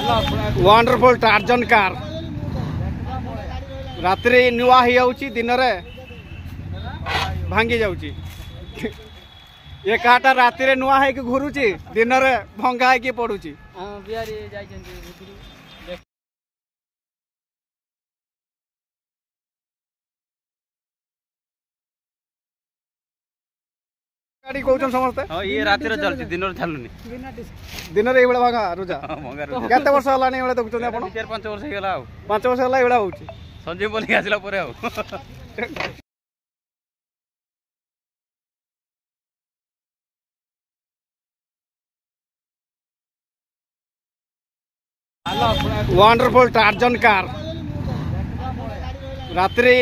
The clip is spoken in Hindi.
वंडरफुल टार्जन कार रात्रि नुआ ही जाउची दिन रे भांगी जाउची ये काटा राति रे नुआ है कि घुरुची दिन रे भंगा है कि पडुची। हां बिहारी जाई जंती भितरी गाड़ी कहउछन समस्त। हां ये राति रे चलची दिन रे चलुनी दिन रे एबळा भागा रुजा भंगा केते वर्ष हलानी एबळा देखुछन आपण 4-5 वर्ष हे गेला 5 वर्ष हला एबळा होउची संजय बोली आसिला परे वंडरफुल टार्जन कार रात्रि